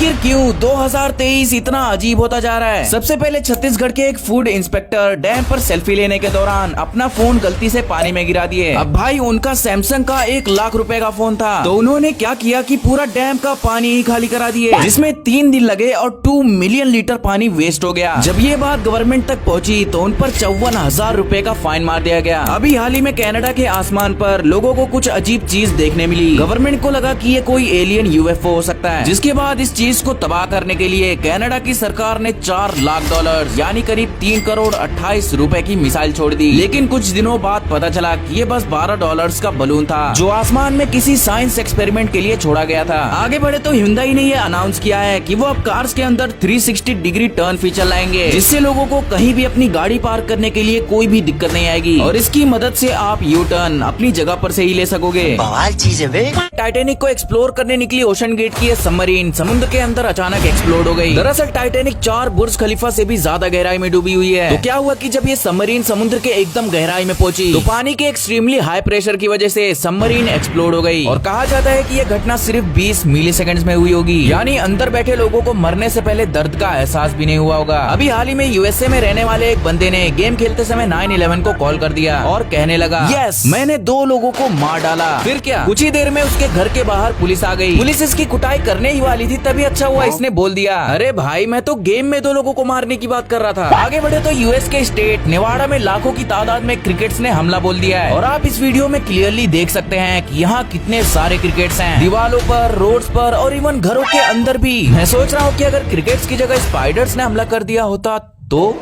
आखिर क्यों 2023 इतना अजीब होता जा रहा है। सबसे पहले छत्तीसगढ़ के एक फूड इंस्पेक्टर डैम पर सेल्फी लेने के दौरान अपना फोन गलती से पानी में गिरा दिए। अब भाई उनका सैमसंग का 1 लाख रुपए का फोन था, तो उन्होंने क्या किया कि पूरा डैम का पानी ही खाली करा दिए, जिसमें 3 दिन लगे और 2 मिलियन लीटर पानी वेस्ट हो गया। जब ये बात गवर्नमेंट तक पहुंची तो उन पर 54,000 रुपए का फाइन मार दिया गया। अभी हाल ही में कनाडा के आसमान पर लोगों को कुछ अजीब चीज देखने मिली। गवर्नमेंट को लगा कि ये कोई एलियन यूएफओ हो सकता है, जिसके बाद इस चीज को तबाह करने के लिए कनाडा की सरकार ने $4 लाख यानी करीब 3 करोड़ 28 रुपए की मिसाइल छोड़ दी। लेकिन कुछ दिनों बाद पता चला कि ये बस $12 का बलून था, जो आसमान में किसी साइंस एक्सपेरिमेंट के लिए छोड़ा गया था। आगे बढ़े तो Hyundai ने ये अनाउंस किया है कि वो अब कार्स के अंदर 360 डिग्री टर्न फीचर लाएंगे, जिससे लोगों को कहीं भी अपनी गाड़ी पार्क करने के लिए कोई भी दिक्कत नहीं आएगी और इसकी मदद से आप यू टर्न अपनी जगह पर से ही ले सकोगे। बवाल चीज है बे। टाइटैनिक को एक्सप्लोर करने निकली ओशन गेट की सबमरीन समुद्र के अंदर अचानक एक्सप्लोड हो गई। दरअसल टाइटैनिक 4 बुर्ज खलीफा से भी ज्यादा गहराई में डूबी हुई है। तो क्या हुआ कि जब ये सबमरीन समुद्र के एकदम गहराई में पहुंची तो पानी के एक्सट्रीमली हाई प्रेशर की वजह से सबमरीन एक्सप्लोड हो गई। और कहा जाता है कि यह घटना सिर्फ 20 मिलीसेकंड्स में हुई होगी, यानी अंदर बैठे लोगों को मरने से पहले दर्द का एहसास भी नहीं हुआ होगा। अभी हाल ही में यूएसए में रहने वाले एक बंदे ने गेम खेलते समय 9/11 को कॉल कर दिया और कहने लगा, यस मैंने 2 लोगों को मार डाला। फिर क्या, कुछ ही देर में उसके घर के बाहर पुलिस आ गई। पुलिस इसकी कुटाई करने ही वाली थी, तभी अच्छा हुआ इसने बोल दिया, अरे भाई मैं तो गेम में 2 लोगों को मारने की बात कर रहा था। आगे बढ़े तो यूएस के स्टेट नेवाडा में लाखों की तादाद में क्रिकेट्स ने हमला बोल दिया है और आप इस वीडियो में क्लियरली देख सकते हैं कि यहाँ कितने सारे क्रिकेट्स हैं, दीवारों पर, रोड्स पर और इवन घरों के अंदर भी। मैं सोच रहा हूँ कि अगर क्रिकेट्स की जगह स्पाइडर्स ने हमला कर दिया होता तो।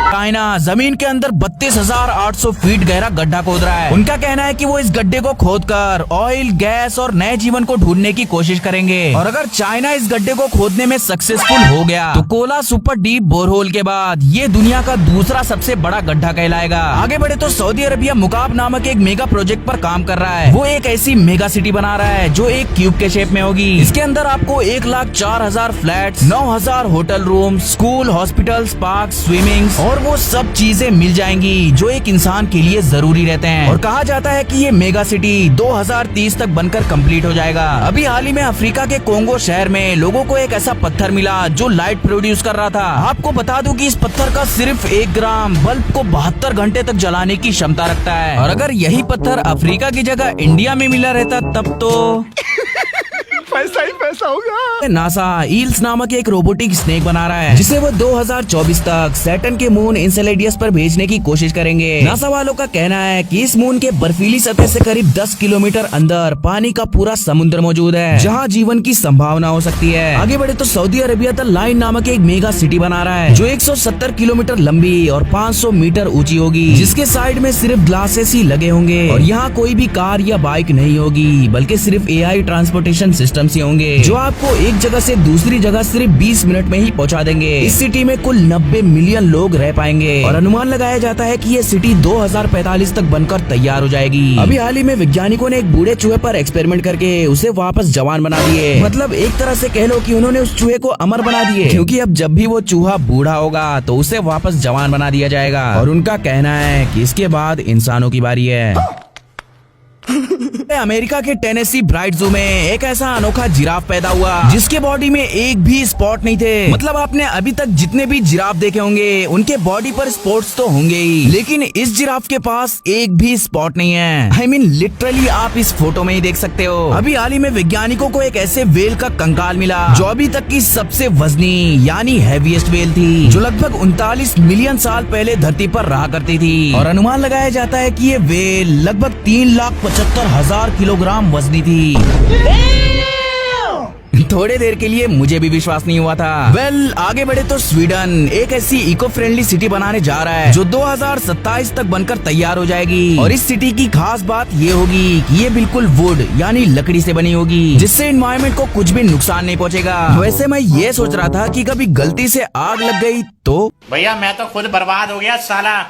चाइना जमीन के अंदर 32,800 फीट गहरा गड्ढा खोद रहा है। उनका कहना है कि वो इस गड्ढे को खोदकर ऑयल, गैस और नए जीवन को ढूंढने की कोशिश करेंगे। और अगर चाइना इस गड्ढे को खोदने में सक्सेसफुल हो गया तो कोला सुपर डीप बोरहोल के बाद ये दुनिया का दूसरा सबसे बड़ा गड्ढा कहलाएगा। आगे बढ़े तो सऊदी अरबिया मुकाब नामक एक मेगा प्रोजेक्ट पर काम कर रहा है। वो एक ऐसी मेगा सिटी बना रहा है जो एक क्यूब के शेप में होगी। इसके अंदर आपको 1,04,000 flat, 9,000 hotel room, school, hospitals, park, swimming और वो सब चीजें मिल जाएंगी जो एक इंसान के लिए जरूरी रहते हैं। और कहा जाता है कि ये मेगा सिटी 2030 तक बनकर कंप्लीट हो जाएगा। अभी हाल ही में अफ्रीका के कोंगो शहर में लोगों को एक ऐसा पत्थर मिला जो लाइट प्रोड्यूस कर रहा था। आपको बता दूं कि इस पत्थर का सिर्फ 1 ग्राम बल्ब को 72 घंटे तक जलाने की क्षमता रखता है। और अगर यही पत्थर अफ्रीका की जगह इंडिया में मिला रहता तब तो पैसा ही पैसा होगा। नासा ईल्स नामक एक रोबोटिक स्नेक बना रहा है, जिसे वो 2024 तक सैटर्न के मून इंसेलेडियस पर भेजने की कोशिश करेंगे। नासा वालों का कहना है कि इस मून के बर्फीली सतह से करीब 10 किलोमीटर अंदर पानी का पूरा समुद्र मौजूद है, जहां जीवन की संभावना हो सकती है। आगे बढ़े तो सऊदी अरेबिया द लाइन नामक एक मेगा सिटी बना रहा है जो 170 किलोमीटर लंबी और 500 मीटर ऊंची होगी, जिसके साइड में सिर्फ ग्लासेस ही लगे होंगे। और यहाँ कोई भी कार या बाइक नहीं होगी, बल्कि सिर्फ AI ट्रांसपोर्टेशन सिस्टम से होंगे जो आपको एक जगह से दूसरी जगह सिर्फ 20 मिनट में ही पहुंचा देंगे। इस सिटी में कुल 90 मिलियन लोग रह पाएंगे और अनुमान लगाया जाता है कि ये सिटी 2045 तक बनकर तैयार हो जाएगी। अभी हाल ही में वैज्ञानिकों ने एक बूढ़े चूहे पर एक्सपेरिमेंट करके उसे वापस जवान बना दिए। मतलब एक तरह से कह लो कि उन्होंने उस चूहे को अमर बना दिए, क्योंकि अब जब भी वो चूहा बूढ़ा होगा तो उसे वापस जवान बना दिया जाएगा। और उनका कहना है कि इसके बाद इंसानों की बारी है। अमेरिका के टेनेसी ब्राइट जू में एक ऐसा अनोखा जिराफ पैदा हुआ जिसके बॉडी में एक भी स्पॉट नहीं थे। मतलब आपने अभी तक जितने भी जिराफ देखे होंगे उनके बॉडी पर स्पॉट्स तो होंगे ही, लेकिन इस जिराफ के पास एक भी स्पॉट नहीं है। I mean, लिटरली आप इस फोटो में ही देख सकते हो। अभी हाल ही में वैज्ञानिकों को एक ऐसे वेल का कंकाल मिला जो अभी तक की सबसे वजनी यानी हैवीएस्ट वेल थी, जो लगभग 39 मिलियन साल पहले धरती पर रहा करती थी। और अनुमान लगाया जाता है कि ये वेल लगभग 3,75,000 किलोग्राम वजनी थी। थोड़े देर के लिए मुझे भी विश्वास नहीं हुआ था। आगे बढ़े तो स्वीडन एक ऐसी इको फ्रेंडली सिटी बनाने जा रहा है जो 2027 तक बनकर तैयार हो जाएगी। और इस सिटी की खास बात ये होगी कि ये बिल्कुल वुड यानी लकड़ी से बनी होगी, जिससे एनवायरनमेंट को कुछ भी नुकसान नहीं पहुंचेगा। वैसे मैं ये सोच रहा था कि कभी गलती से आग लग गई तो भैया मैं तो खुद बर्बाद हो गया साला।